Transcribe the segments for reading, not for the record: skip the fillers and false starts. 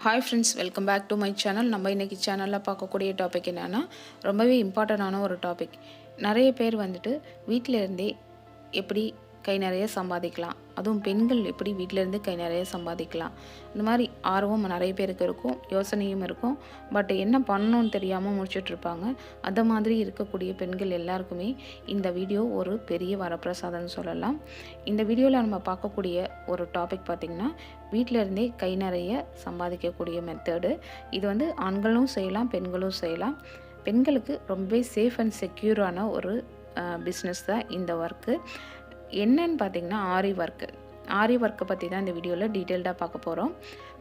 Hi friends, welcome back to my channel. நம்ம இன்றைக்கி சேனலில் பார்க்கக்கூடிய டாபிக் என்னென்னா, ரொம்பவே இம்பார்ட்டண்டான ஒரு டாபிக். நிறைய பேர் வந்துட்டு வீட்டில் இருந்தே எப்படி கை நிறைய சம்பாதிக்கலாம், அதுவும் பெண்கள் எப்படி வீட்டிலேருந்து கை நிறைய சம்பாதிக்கலாம், இந்த மாதிரி ஆர்வம் நிறைய பேருக்கு இருக்கும், யோசனையும் இருக்கும். பட் என்ன பண்ணணும்னு தெரியாமல் முடிச்சிட்ருப்பாங்க. அந்த மாதிரி இருக்கக்கூடிய பெண்கள் எல்லாருக்குமே இந்த வீடியோ ஒரு பெரிய வரப்பிரசாதம்னு சொல்லலாம். இந்த வீடியோவில் நம்ம பார்க்கக்கூடிய ஒரு டாபிக் பார்த்திங்கன்னா, வீட்டில் இருந்தே கை நிறைய சம்பாதிக்கக்கூடிய மெத்தடு. இது வந்து ஆண்களும் செய்யலாம், பெண்களும் செய்யலாம். பெண்களுக்கு ரொம்பவே சேஃப் அண்ட் செக்யூரான ஒரு பிஸ்னஸ் தான் இந்த ஒர்க்கு. என்னன்னு பார்த்திங்கன்னா, ஆரி ஒர்க்கை பற்றி தான் இந்த வீடியோவில் டீட்டெயில்டாக பார்க்க போகிறோம்.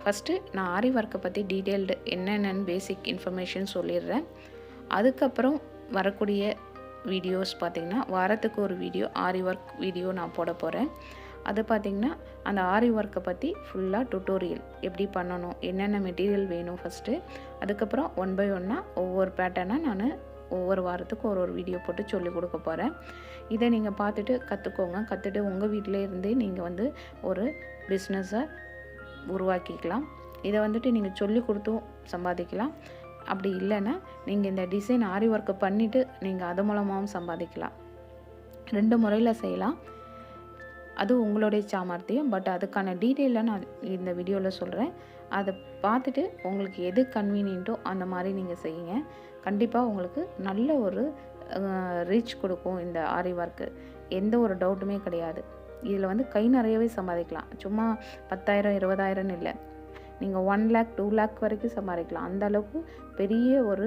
ஃபஸ்ட்டு நான் ஆரி ஒர்க்கை பற்றி டீட்டெயில்டு என்னென்னு பேசிக் இன்ஃபர்மேஷன் சொல்லிடுறேன். அதுக்கப்புறம் வரக்கூடிய வீடியோஸ் பார்த்திங்கன்னா, வாரத்துக்கு ஒரு வீடியோ ஆரி ஒர்க் வீடியோ நான் போட போகிறேன். அது பார்த்திங்கன்னா, அந்த ஆரி ஒர்க்கை பற்றி ஃபுல்லாக டுட்டோரியல் எப்படி பண்ணணும், என்னென்ன மெட்டீரியல் வேணும் ஃபஸ்ட்டு, அதுக்கப்புறம் 1 by 1 ஒவ்வொரு பேட்டர்னாக நான் ஒவ்வொரு வாரத்துக்கும் ஒரு வீடியோ போட்டு சொல்லிக் கொடுக்க போகிறேன். இதை நீங்கள் பார்த்துட்டு கற்றுக்கோங்க. கற்றுட்டு உங்கள் வீட்டிலே இருந்தே நீங்கள் வந்து ஒரு பிஸ்னஸை உருவாக்கிக்கலாம். இதை வந்துட்டு நீங்கள் சொல்லி கொடுத்தும் சம்பாதிக்கலாம். அப்படி இல்லைன்னா நீங்கள் இந்த டிசைன் ஆரி ஒர்க்கு பண்ணிவிட்டு நீங்கள் அது மூலமாகவும் சம்பாதிக்கலாம். 2 முறையில் செய்யலாம். அது உங்களுடைய சாமர்த்தியம். பட் அதுக்கான டீட்டெயிலாக நான் இந்த வீடியோவில் சொல்கிறேன். அதை பார்த்துட்டு உங்களுக்கு எது கன்வீனியன்ட்டோ அந்த மாதிரி நீங்கள் செய்யுங்க. கண்டிப்பாக உங்களுக்கு நல்ல ஒரு ரீச் கொடுக்கும் இந்த ஆரி ஒர்க்கு. எந்த ஒரு டவுட்டுமே கிடையாது. இதில் வந்து கை நிறையவே சம்பாதிக்கலாம். சும்மா 10,000 20,000 இல்லை, நீங்கள் 1 lakh 2 lakh வரைக்கும் சம்பாதிக்கலாம். அந்த அளவுக்கு பெரிய ஒரு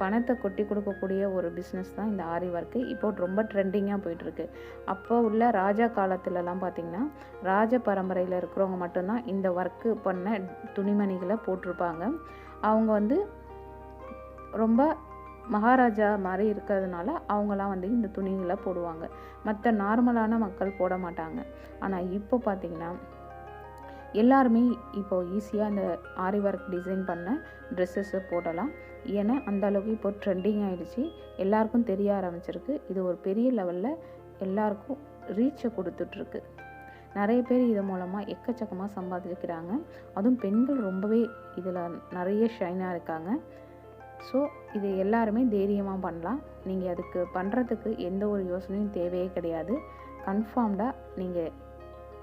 பணத்தை கொட்டி கொடுக்கக்கூடிய ஒரு பிஸ்னஸ் தான் இந்த ஆரி ஒர்க்கு. இப்போ ரொம்ப ட்ரெண்டிங்காக போயிட்டுருக்கு. அப்போ உள்ள ராஜா காலத்துலலாம் பார்த்திங்கன்னா, ராஜ பரம்பரையில் இருக்கிறவங்க மட்டும்தான் இந்த ஒர்க்கு பண்ண துணிமணிகளை போட்டிருப்பாங்க. அவங்க வந்து ரொம்ப மகாராஜா மாதிரி இருக்கிறதுனால அவங்களாம் வந்து இந்த துணிகளை போடுவாங்க. மற்ற நார்மலான மக்கள் போட மாட்டாங்க. ஆனால் இப்போ பார்த்திங்கன்னா, எல்லாருமே இப்போது ஈஸியாக இந்த ஆரி ஒர்க் டிசைன் பண்ண ட்ரெஸ்ஸஸை போடலாம். ஏன்னா அந்த அளவுக்கு இப்போ ட்ரெண்டிங் ஆகிடுச்சு, எல்லாருக்கும் தெரிய ஆரம்பிச்சிருக்கு. இது ஒரு பெரிய லெவலில் எல்லாருக்கும் ரீச்சை கொடுத்துட்ருக்கு. நிறைய பேர் இது மூலமாக எக்கச்சக்கமாக சம்பாதிக்கிறாங்க. அதுவும் பெண்கள் ரொம்பவே இதில் நிறைய ஷைனாக இருக்காங்க. ஸோ இது எல்லாருமே தைரியமாக பண்ணலாம். நீங்கள் அதுக்கு பண்ணுறதுக்கு எந்த ஒரு யோசனையும் தேவையே கிடையாது. கன்ஃபார்ம்டாக நீங்கள்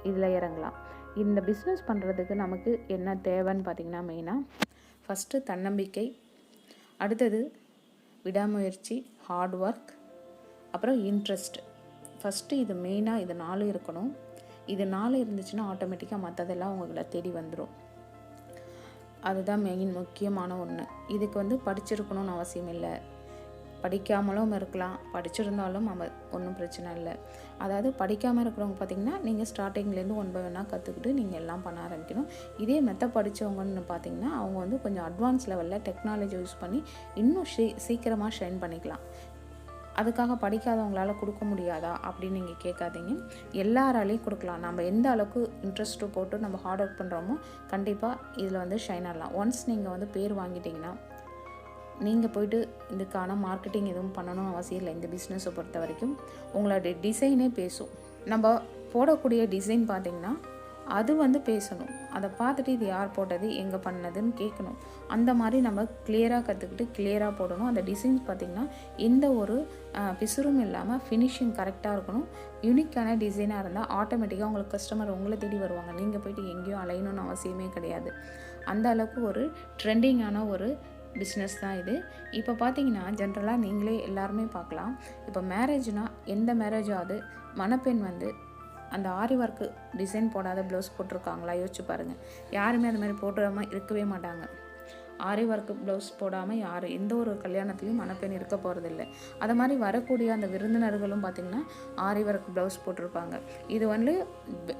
இதில் இறங்கலாம். இந்த பிஸ்னஸ் பண்ணுறதுக்கு நமக்கு என்ன தேவைன்னு பார்த்திங்கன்னா, மெயினாக ஃபஸ்ட்டு தன்னம்பிக்கை, அடுத்தது விடாமுயற்சி, ஹார்ட் ஒர்க், அப்புறம் இன்ட்ரெஸ்ட். ஃபஸ்ட்டு இது மெயினாக இது 4 இருக்கணும். இது 4 இருந்துச்சுன்னா ஆட்டோமேட்டிக்காக மற்றதெல்லாம் உங்களை தேடி வந்துடும். அதுதான் மெயின் முக்கியமான ஒன்று. இதுக்கு வந்து படிச்சிருக்கணும்னு அவசியம் இல்லை. படிக்காமலும் இருக்கலாம், படிச்சிருந்தாலும் ஒன்றும் பிரச்சனை இல்லை. அதாவது படிக்காமல் இருக்கிறவங்க பார்த்திங்கன்னா, நீங்கள் ஸ்டார்டிங்லேருந்து 1 by 1 கற்றுக்கிட்டு நீங்கள் எல்லாம் பண்ண ஆரம்பிக்கணும். இதே படித்தவங்கன்னு பார்த்திங்கன்னா, அவங்க வந்து கொஞ்சம் அட்வான்ஸ் லெவலில் டெக்னாலஜி யூஸ் பண்ணி இன்னும் சீக்கிரமாக ஷைன் பண்ணிக்கலாம். அதுக்காக படிக்காதவங்களால கொடுக்க முடியாதா அப்படின்னு நீங்கள் கேட்காதீங்க. எல்லாராலையும் கொடுக்கலாம். நம்ம எந்த அளவுக்கு இன்ட்ரெஸ்ட்டு போட்டு நம்ம ஹார்ட் ஒர்க் பண்ணுறோமோ கண்டிப்பாக இதில் வந்து ஷைன் ஆகலாம். ஒன்ஸ் நீங்கள் வந்து பேர் வாங்கிட்டிங்கன்னா, நீங்கள் போய்ட்டு இதுக்கான மார்க்கெட்டிங் எதுவும் பண்ணணும் அவசியம் இல்லை. இந்த பிஸ்னஸை பொறுத்த வரைக்கும் உங்களோட டிசைனே பேசும். நம்ம போடக்கூடிய டிசைன் பார்த்திங்கன்னா, அது வந்து பேசணும். அதை பார்த்துட்டு இது யார் போட்டது, எங்கே பண்ணதுன்னு கேட்கணும். அந்த மாதிரி நம்ம கிளியராக கற்றுக்கிட்டு கிளியராக போடணும். அந்த டிசைன்ஸ் பார்த்திங்கன்னா எந்த ஒரு பிசுறும் இல்லாமல் ஃபினிஷிங் கரெக்டாக இருக்கணும். யூனிக்கான டிசைனாக இருந்தால் ஆட்டோமேட்டிக்காக உங்களுக்கு கஸ்டமர் உங்களை தேடி வருவாங்க. நீங்கள் போய்ட்டு எங்கேயும் அலையணும்னு அவசியமே கிடையாது. அந்த அளவுக்கு ஒரு ட்ரெண்டிங்கான ஒரு பிஸ்னஸ் தான் இது. இப்போ பார்த்தீங்கன்னா, ஜென்ரலாக நீங்களே எல்லாருமே பார்க்கலாம். இப்போ மேரேஜ்னால் எந்த மேரேஜாவது மணப்பெண் வந்து அந்த ஆரி ஒர்க்கு டிசைன் போடாத ப்ளவுஸ் போட்டிருக்காங்களா? யோசிச்சு பாருங்கள். யாருமே அது மாதிரி போடாமல் இருக்கவே மாட்டாங்க. ஆரி ஒர்க்கு ப்ளவுஸ் போடாமல் எந்த ஒரு கல்யாணத்துலேயும் மணப்பெண் இருக்க போகிறதில்ல. அது மாதிரி வரக்கூடிய அந்த விருந்தினர்களும் பார்த்திங்கன்னா ஆரி ஒர்க் ப்ளவுஸ் போட்டிருப்பாங்க. இது வந்து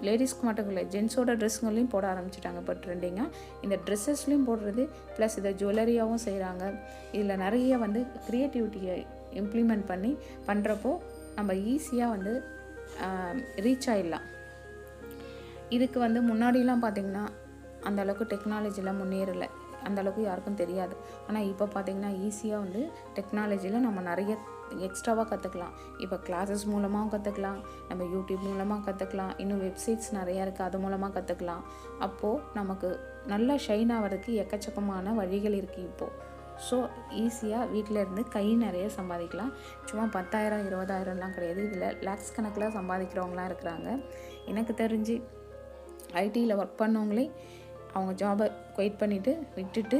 லேடிஸ்க்கு மட்டும் இல்லை, ஜென்ஸோட ட்ரெஸ்ஸுங்களையும் போட ஆரம்பிச்சிட்டாங்க. இப்போ ட்ரெண்டிங்காக இந்த ட்ரெஸ்ஸஸ்லேயும் போடுறது, ப்ளஸ் இதை ஜுவல்லரியாகவும் செய்கிறாங்க. இதில் நிறைய வந்து க்ரியேட்டிவிட்டியை இம்ப்ளிமெண்ட் பண்ணி பண்ணுறப்போ நம்ம ஈஸியாக வந்து ரீச் ஆகிடலாம். இதுக்கு வந்து முன்னாடிலாம் பார்த்திங்கன்னா அந்த அளவுக்கு டெக்னாலஜிலாம் முன்னேறலை, அந்த அளவுக்கு யாருக்கும் தெரியாது. ஆனால் இப்போ பார்த்திங்கன்னா ஈஸியாக வந்து டெக்னாலஜியில் நம்ம நிறைய எக்ஸ்ட்ராவாக கற்றுக்கலாம். இப்போ கிளாஸஸ் மூலமாகவும் கற்றுக்கலாம், நம்ம யூடியூப் மூலமாக கற்றுக்கலாம், இன்னும் வெப்சைட்ஸ் நிறையா இருக்குது, அது மூலமாக கற்றுக்கலாம். அப்போது நமக்கு நல்லா ஷைன் ஆகிறதுக்கு எக்கச்சக்கமான வழிகள் இருக்குது இப்போது. ஸோ ஈஸியாக வீட்டில் இருந்து கை நிறைய சம்பாதிக்கலாம். சும்மா 10,000 20,000லாம் கிடையாது. இதில் லேக்ஸ் கணக்கில் சம்பாதிக்கிறவங்களாம் இருக்கிறாங்க. எனக்கு தெரிஞ்சு ஐடியில் ஒர்க் பண்ணவங்களே அவங்க ஜாபை குயிட் பண்ணிவிட்டு விட்டுட்டு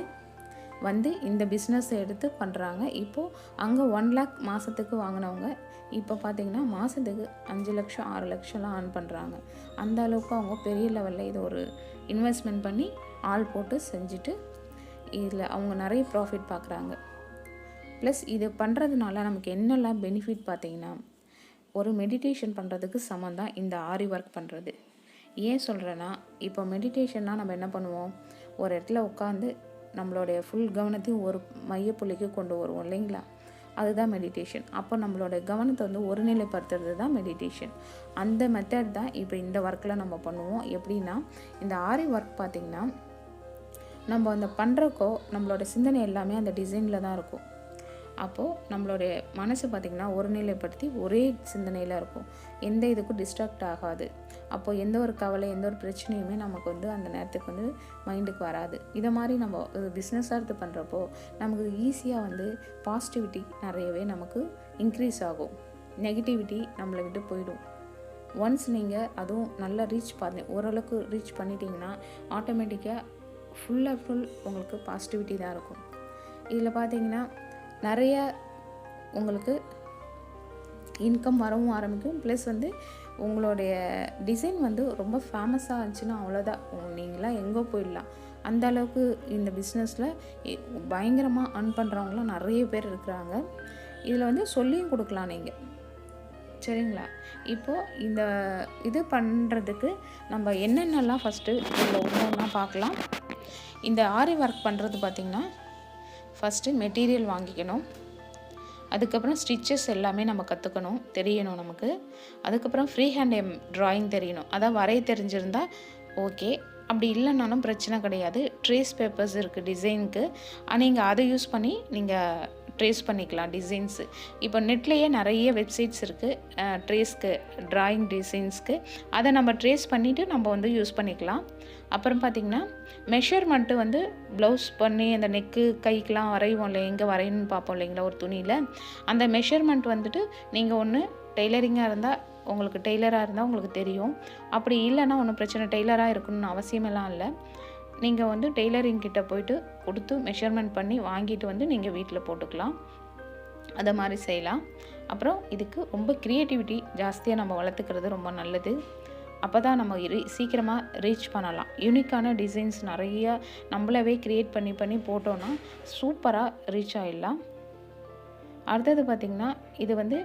வந்து இந்த பிஸ்னஸை எடுத்து பண்ணுறாங்க. இப்போது அங்கே 1 lakh மாதத்துக்கு வாங்கினவங்க இப்போ பார்த்திங்கன்னா மாதத்துக்கு 5 லட்சம் 6 லட்சம்லாம் earn பண்ணுறாங்க. அந்த அளவுக்கு அவங்க பெரிய லெவலில் இது ஒரு இன்வெஸ்ட்மெண்ட் பண்ணி ஆள் போட்டு செஞ்சுட்டு இதில் அவங்க நிறைய ப்ராஃபிட் பார்க்குறாங்க. ப்ளஸ் இது பண்ணுறதுனால நமக்கு என்னெல்லாம் பெனிஃபிட் பார்த்திங்கன்னா, ஒரு மெடிடேஷன் பண்ணுறதுக்கு சமம் தான் இந்த ஆரி ஒர்க் பண்ணுறது. ஏன் சொல்கிறேன்னா, இப்போ மெடிடேஷன்னா நம்ம என்ன பண்ணுவோம், ஒரு இடத்துல உட்காந்து நம்மளுடைய ஃபுல் கவனத்தையும் ஒரு மையப்புள்ளிக்கு கொண்டு வருவோம் இல்லைங்களா, அதுதான் மெடிடேஷன். அப்போ நம்மளோட கவனத்தை வந்து ஒருநிலைப்படுத்துறது தான் மெடிடேஷன். அந்த மெத்தட் தான் இப்போ இந்த ஒர்க்கில் நம்ம பண்ணுவோம். எப்படின்னா, இந்த ஆரி ஒர்க் பார்த்திங்கன்னா நம்ம அந்த பண்ணுறக்கோ நம்மளோட சிந்தனை எல்லாமே அந்த டிசைனில் தான் இருக்கும். அப்போது நம்மளுடைய மனசு பார்த்திங்கன்னா ஒருநிலைப்படுத்தி ஒரே சிந்தனையில் இருக்கும், எந்த இதுக்கும் டிஸ்ட்ராக்ட் ஆகாது. அப்போது எந்த ஒரு கவலை எந்த ஒரு பிரச்சனையுமே நமக்கு வந்து அந்த நேரத்துக்கு வந்து மைண்டுக்கு வராது. இதை மாதிரி நம்ம பிஸ்னஸாக எடுத்து பண்ணுறப்போ நமக்கு ஈஸியாக வந்து பாசிட்டிவிட்டி நிறையவே நமக்கு இன்க்ரீஸ் ஆகும், நெகட்டிவிட்டி நம்மளை விட்டு போயிடும். ஒன்ஸ் நீங்கள் அதுவும் நல்லா ஓரளவுக்கு ரீச் பண்ணிட்டீங்கன்னா ஆட்டோமேட்டிக்காக ஃபுல் உங்களுக்கு பாசிட்டிவிட்டி தான் இருக்கும். இதில் பார்த்தீங்கன்னா நிறைய உங்களுக்கு இன்கம் வரவும் ஆரம்பிக்கும். ப்ளஸ் வந்து உங்களுடைய டிசைன் வந்து ரொம்ப ஃபேமஸாக இருந்துச்சுன்னா அவ்வளோதான், நீங்களாம் எங்கே போயிடலாம். அந்த அளவுக்கு இந்த பிஸ்னஸில் பயங்கரமாக earn பண்ணுறவங்களாம் நிறைய பேர் இருக்கிறாங்க. இதில் வந்து சொல்லியும் கொடுக்கலாம் நீங்கள், சரிங்களா. இப்போது இந்த இது பண்ணுறதுக்கு நம்ம என்னென்னலாம் ஃபஸ்ட்டு இதில் ஒன்றா பார்க்கலாம். இந்த ஆரி ஒர்க் பண்ணுறது பார்த்திங்கன்னா ஃபஸ்ட்டு மெட்டீரியல் வாங்கிக்கணும். அதுக்கப்புறம் ஸ்டிச்சஸ் எல்லாமே நம்ம கற்றுக்கணும், தெரியணும் நமக்கு. அதுக்கப்புறம் ஃப்ரீ ஹேண்ட் ட்ராயிங் தெரியணும். அதான் வரைய தெரிஞ்சிருந்தால் ஓகே, அப்படி இல்லைனாலும் பிரச்சனை கிடையாது. ட்ரேஸ் பேப்பர்ஸ் இருக்குது டிசைனுக்கு, நீங்கள் அதை யூஸ் பண்ணி நீங்கள் ட்ரேஸ் பண்ணிக்கலாம் டிசைன்ஸு. இப்போ நெட்லேயே நிறைய வெப்சைட்ஸ் இருக்குது ட்ரேஸ்க்கு, ட்ராயிங் டிசைன்ஸ்க்கு. அதை நம்ம ட்ரேஸ் பண்ணிவிட்டு நம்ம வந்து யூஸ் பண்ணிக்கலாம். அப்புறம் பார்த்திங்கன்னா மெஷர்மெண்ட்டு வந்து ப்ளவுஸ் பண்ணி அந்த நெக்கு கைக்கெலாம் வரைவோம் இல்லை, எங்கே வரையணும்னு பார்ப்போம் இல்லைங்களா ஒரு துணியில். அந்த மெஷர்மெண்ட் வந்துட்டு நீங்கள் ஒன்று டெய்லரிங்காக இருந்தால் உங்களுக்கு டெய்லராக இருந்தால் உங்களுக்கு தெரியும். அப்படி இல்லைன்னா ஒன்றும் பிரச்சனை, டெய்லராக இருக்கணும்னு அவசியமெல்லாம் இல்லை. நீங்கள் வந்து டெய்லரிங் கிட்ட போயிட்டு கொடுத்து மெஷர்மெண்ட் பண்ணி வாங்கிட்டு வந்து நீங்கள் வீட்டில் போட்டுக்கலாம். அதை மாதிரி செய்யலாம். அப்புறம் இதுக்கு ரொம்ப க்ரியேட்டிவிட்டி ஜாஸ்தியாக நம்ம வளர்த்துக்கிறது ரொம்ப நல்லது. அப்போ தான் நம்ம சீக்கிரமாக ரீச் பண்ணலாம். யூனிக்கான டிசைன்ஸ் நிறையா நம்மளவே க்ரியேட் பண்ணி போட்டோன்னா சூப்பராக ரீச் ஆகிடலாம். அடுத்தது பார்த்திங்கன்னா, இது வந்து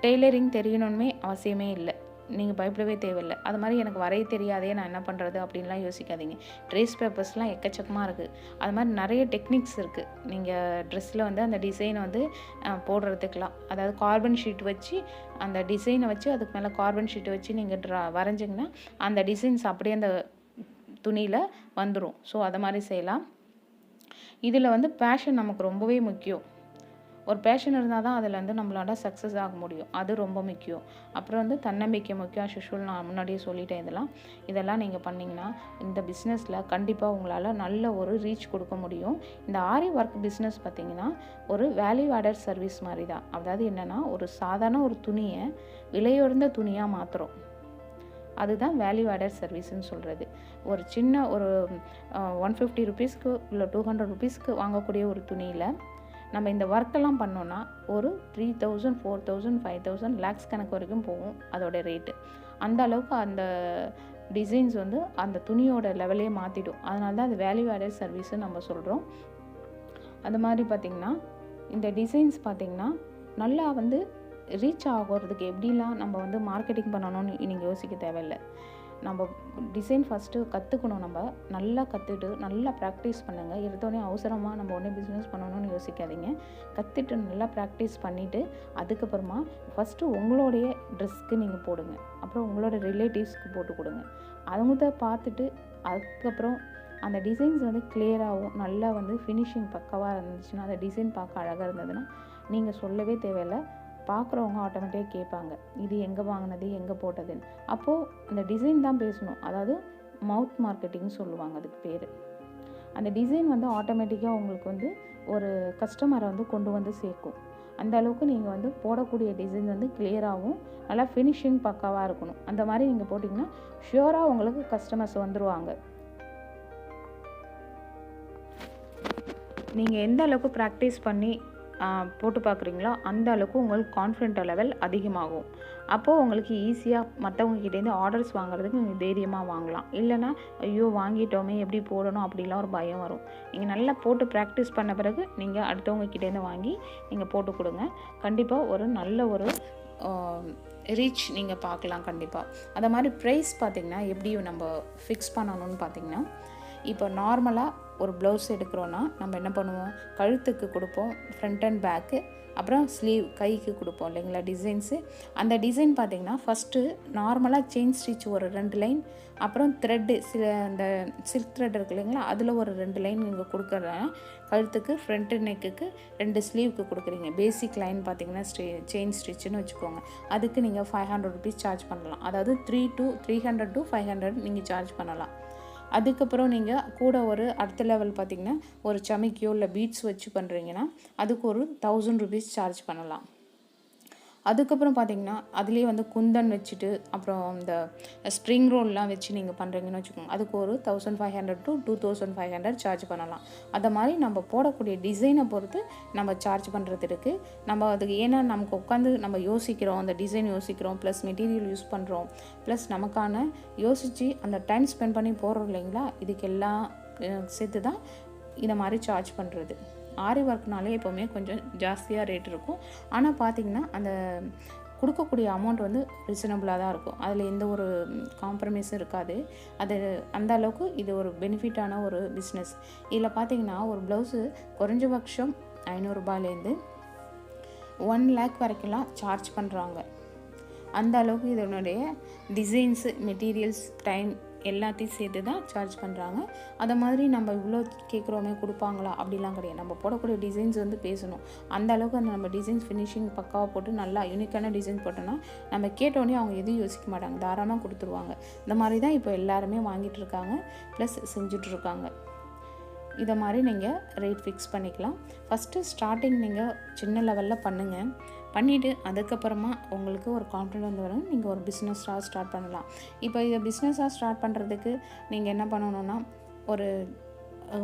டெய்லரிங் தெரியணுமே அவசியமே இல்லை, நீங்கள் பயப்படவே தேவையில்லை. அது மாதிரி எனக்கு வரைய தெரியாதே நான் என்ன பண்ணுறது அப்படின்லாம் யோசிக்காதீங்க. ட்ரேஸ் பேப்பர்ஸ்லாம் எக்கச்சக்கமாக இருக்குது. அது மாதிரி நிறைய டெக்னிக்ஸ் இருக்குது. நீங்கள் ட்ரெஸ்ஸில் வந்து அந்த டிசைனை வந்து போடுறதுக்கெலாம், அதாவது கார்பன் ஷீட் வச்சு அந்த டிசைனை வச்சு அதுக்கு மேலே கார்பன் ஷீட்டை வச்சு நீங்கள் வரைஞ்சிங்கன்னா அந்த டிசைன்ஸ் அப்படியே அந்த துணியில் வந்துடும். ஸோ அதை மாதிரி செய்யலாம். இதில் வந்து பேஷன் நமக்கு ரொம்பவே முக்கியம். ஒரு பேஷன் இருந்தால் தான் அதில் வந்து நம்மளால சக்ஸஸ் ஆக முடியும், அது ரொம்ப முக்கியம். அப்புறம் வந்து தன்னம்பிக்கை முக்கியம். ஷுஷுவல் நான் முன்னாடியே சொல்லிட்டேன். இதெல்லாம் நீங்கள் பண்ணிங்கன்னா இந்த பிஸ்னஸில் கண்டிப்பாக உங்களால் நல்ல ஒரு ரீச் கொடுக்க முடியும். இந்த ஆரி ஒர்க் பிஸ்னஸ் பார்த்திங்கன்னா ஒரு வேல்யூ ஆடட் சர்வீஸ் மாதிரி தான். அதாவது என்னென்னா, ஒரு சாதாரண ஒரு துணியை விலையுயர்ந்த துணியாக மாற்றுறோம், அதுதான் வேல்யூ ஆடட் சர்வீஸ்ன்னு சொல்கிறது. ஒரு சின்ன ஒரு 150 ருபீஸ்க்கு இல்லை 200 ருபீஸ்க்கு வாங்கக்கூடிய ஒரு துணியில் நம்ம இந்த ஒர்க்கெல்லாம் பண்ணோன்னா ஒரு 3000 4000 5000 லேக்ஸ் கணக்கு வரைக்கும் போகும் அதோட ரேட்டு. அந்த அளவுக்கு அந்த டிசைன்ஸ் வந்து அந்த துணியோட லெவலே மாற்றிடும். அதனால தான் அது வேல்யூ ஆடட் சர்வீஸ்ன்னு நம்ம சொல்கிறோம். அது மாதிரி பார்த்திங்கன்னா இந்த டிசைன்ஸ் பார்த்திங்கன்னா நல்லா வந்து ரீச் ஆகிறதுக்கு எப்படிலாம் நம்ம வந்து மார்க்கெட்டிங் பண்ணணும்னு நீங்கள் யோசிக்க தேவையில்லை. நம்ம டிசைன் ஃபஸ்ட்டு கற்றுக்கணும். நம்ம நல்லா கற்றுட்டு நல்லா ப்ராக்டிஸ் பண்ணுங்கள். எடுத்தோடனே அவசரமாக நம்ம உடனே பிஸ்னஸ் பண்ணணும்னு யோசிக்காதீங்க. கற்றுட்டு நல்லா ப்ராக்டிஸ் பண்ணிவிட்டு அதுக்கப்புறமா ஃபஸ்ட்டு உங்களுடைய ட்ரெஸ்க்கு நீங்கள் போடுங்க. அப்புறம் உங்களோட ரிலேட்டிவ்ஸ்க்கு போட்டு கொடுங்க. அவங்க பார்த்துட்டு அதுக்கப்புறம் அந்த டிசைன்ஸ் வந்து கிளியராகவும் நல்லா வந்து ஃபினிஷிங் பக்காவாக இருந்துச்சுன்னா, அந்த டிசைன் பார்க்க அழகாக இருந்ததுன்னா நீங்கள் சொல்லவே தேவையில்லை, பார்க்குறவங்க ஆட்டோமேட்டிக்காக கேட்பாங்க இது எங்கே வாங்கினது எங்கே போட்டதுன்னு. அப்போது அந்த டிசைன் தான் பேசணும். அதாவது மவுத் மார்க்கெட்டிங் சொல்லுவாங்க அதுக்கு பேர். அந்த டிசைன் வந்து ஆட்டோமேட்டிக்காக உங்களுக்கு வந்து ஒரு கஸ்டமரை வந்து கொண்டு வந்து சேர்க்கும். அந்த அளவுக்கு நீங்கள் வந்து போடக்கூடிய டிசைன் வந்து கிளியராகவும் நல்லா ஃபினிஷிங் பக்காவாக இருக்கணும். அந்த மாதிரி நீங்கள் போட்டிங்கன்னா ஷியோராக உங்களுக்கு கஸ்டமர்ஸ் வந்துடுவாங்க. நீங்கள் எந்த அளவுக்கு ப்ராக்டிஸ் பண்ணி போட்டு பார்க்குறீங்களோ அந்த அளவுக்கு உங்களுக்கு கான்ஃபிடென்ட் லெவல் அதிகமாகும். அப்போது உங்களுக்கு ஈஸியாக மற்றவங்கக்கிட்டேருந்து ஆர்டர்ஸ் வாங்குறதுக்கு நீங்கள் தைரியமாக வாங்கலாம். இல்லைனா ஐயோ வாங்கிட்டோமே எப்படி போடணும் அப்படிலாம் ஒரு பயம் வரும். நீங்கள் நல்லா போட்டு ப்ராக்டிஸ் பண்ண பிறகு நீங்கள் அடுத்தவங்கக்கிட்டேருந்து வாங்கி நீங்கள் போட்டு கொடுங்க. கண்டிப்பாக ஒரு நல்ல ஒரு ரீச் நீங்கள் பார்க்கலாம் கண்டிப்பாக. அதை மாதிரி ப்ரைஸ் பார்த்திங்கன்னா எப்படி நம்ம ஃபிக்ஸ் பண்ணணும்னு பார்த்திங்கன்னா, இப்போ நார்மலாக ஒரு ப்ளவுஸ் எடுக்கிறோன்னா நம்ம என்ன பண்ணுவோம், கழுத்துக்கு கொடுப்போம், ஃப்ரண்ட் அண்ட் பேக்கு, அப்புறம் ஸ்லீவ் கைக்கு கொடுப்போம் இல்லைங்களா டிசைன்ஸு. அந்த டிசைன் பார்த்திங்கன்னா ஃபஸ்ட்டு நார்மலாக செயின் ஸ்டிச் ஒரு 2 லைன், அப்புறம் த்ரெட்டு சில அந்த சில்க் த்ரெட் இருக்கு இல்லைங்களா அதில் ஒரு 2 லைன் நீங்கள் கொடுக்குறதுனா கழுத்துக்கு ஃப்ரண்ட்டு நெக்குக்கு 2 ஸ்லீவுக்கு கொடுக்குறீங்க. பேசிக் லைன் பார்த்திங்கன்னா செயின் ஸ்டிச்சுன்னு வச்சுக்கோங்க. அதுக்கு நீங்கள் 500 ருபீஸ் சார்ஜ் பண்ணலாம். அதாவது 300 to 500 நீங்கள் சார்ஜ் பண்ணலாம். அதுக்கப்புறம் நீங்கள் கூட ஒரு அடுத்த லெவல் பார்த்திங்கன்னா ஒரு சமிக்கியோ இல்லை பீட்ஸ் வச்சு பண்ணுறீங்கன்னா அதுக்கு ஒரு 1000 ருபீஸ் சார்ஜ் பண்ணலாம். அதுக்கப்புறம் பார்த்திங்கன்னா அதுலேயே வந்து குந்தன் வச்சுட்டு அப்புறம் இந்த ஸ்ப்ரிங் ரோல்லாம் வச்சு நீங்கள் பண்ணுறீங்கன்னு வச்சுக்கோங்க, அதுக்கு ஒரு 1500 to 2500 சார்ஜ் பண்ணலாம். அதை மாதிரி நம்ம போடக்கூடிய டிசைனை பொறுத்து நம்ம சார்ஜ் பண்ணுறது இருக்குது. நம்ம அதுக்கு ஏன்னா நமக்கு உட்காந்து நம்ம யோசிக்கிறோம், அந்த டிசைன் யோசிக்கிறோம், ப்ளஸ் மெட்டீரியல் யூஸ் பண்ணுறோம், ப்ளஸ் நமக்கான யோசித்து அந்த டைம் ஸ்பெண்ட் பண்ணி போடுறோம் இல்லைங்களா, இதுக்கெல்லாம் சேர்த்து தான் இதை மாதிரி சார்ஜ் பண்ணுறது. ஆரி ஒர்க்னாலே எப்போவுமே கொஞ்சம் ஜாஸ்தியாக ரேட் இருக்கும். ஆனால் பார்த்திங்கன்னா அந்த கொடுக்கக்கூடிய அமௌண்ட் வந்து ரீசனபிளாக தான் இருக்கும். அதில் எந்த ஒரு காம்ப்ரமைஸும் இருக்காது. அது அந்த அளவுக்கு இது ஒரு பெனிஃபிட்டான ஒரு பிஸ்னஸ். இதில் பார்த்திங்கன்னா ஒரு ப்ளவுஸு குறைஞ்சபட்சம் 500 ரூபாயிலேருந்து 1 lakh வரைக்கும்லாம் சார்ஜ் பண்ணுறாங்க. அந்த அளவுக்கு இதனுடைய டிசைன்ஸு, மெட்டீரியல்ஸ், டைம் எல்லாத்தையும் சேர்த்து தான் சார்ஜ் பண்ணுறாங்க. அதை மாதிரி நம்ம இவ்வளோ கேட்குறோமே கொடுப்பாங்களா அப்படிலாம் கிடையாது. நம்ம போடக்கூடிய டிசைன்ஸ் வந்து பேசணும். அந்த அளவுக்கு அந்த நம்ம டிசைன்ஸ் ஃபினிஷிங் பக்காவாக போட்டு நல்லா யூனிக்கான டிசைன் போட்டோன்னா நம்ம கேட்டோடனே அவங்க எதுவும் யோசிக்க மாட்டாங்க, தாராளமாக கொடுத்துருவாங்க. இந்த மாதிரி தான் இப்போ எல்லாருமே வாங்கிட்டு இருக்காங்க, ப்ளஸ் செஞ்சுட்ருக்காங்க. இதை மாதிரி நீங்கள் ரேட் ஃபிக்ஸ் பண்ணிக்கலாம். ஃபஸ்ட்டு ஸ்டார்டிங் நீங்கள் சின்ன லெவலில் பண்ணுங்கள். பண்ணிவிட்டு அதுக்கப்புறமா உங்களுக்கு ஒரு கான்ஃபிடென்ட் வந்து வரும், நீங்கள் ஒரு பிஸ்னஸாக ஸ்டார்ட் பண்ணலாம். இப்போ இதை பிஸ்னஸாக ஸ்டார்ட் பண்ணுறதுக்கு நீங்கள் என்ன பண்ணணுன்னா ஒரு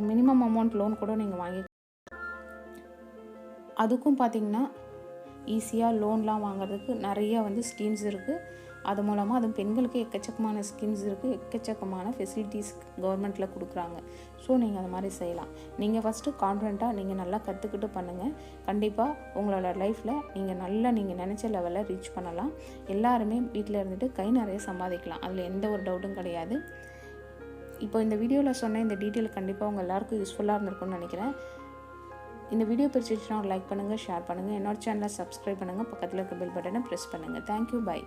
மினிமம் அமௌண்ட் லோன் கூட நீங்கள் வாங்கி, அதுக்கும் பார்த்திங்கன்னா ஈஸியாக லோன்லாம் வாங்குறதுக்கு நிறைய வந்து ஸ்கீம்ஸ் இருக்குது. அது மூலமாக அதுவும் பெண்களுக்கு எக்கச்சக்கமான ஸ்கீம்ஸ் இருக்குது, எக்கச்சக்கமான ஃபெசிலிட்டிஸ் கவர்மெண்ட்டில் கொடுக்குறாங்க. ஸோ நீங்கள் அது மாதிரி செய்யலாம். நீங்கள் ஃபஸ்ட்டு கான்ஃபிடென்ட்டாக நீங்கள் நல்லா கற்றுக்கிட்டு பண்ணுங்கள். கண்டிப்பாக உங்களோட லைஃப்பில் நீங்கள் நினச்ச லெவலில் ரீச் பண்ணலாம். எல்லாருமே வீட்டில் இருந்துட்டு கை நிறைய சம்பாதிக்கலாம், அதில் எந்த ஒரு டவுட்டும் கிடையாது. இப்போ இந்த வீடியோவில் சொன்ன இந்த டீட்டெயில் கண்டிப்பாக உங்கள் எல்லாருக்கும் யூஸ்ஃபுல்லாக இருந்திருக்கும்னு நினைக்கிறேன். இந்த வீடியோ பிடிச்சிச்சுன்னா ஒரு லைக் பண்ணுங்கள், ஷேர் பண்ணுங்கள், என்னோட சேனலை சப்ஸ்கிரைப் பண்ணுங்கள், பக்கத்தில் இருக்க பெல் பட்டனை ப்ரெஸ் பண்ணுங்கள். Thank you, by.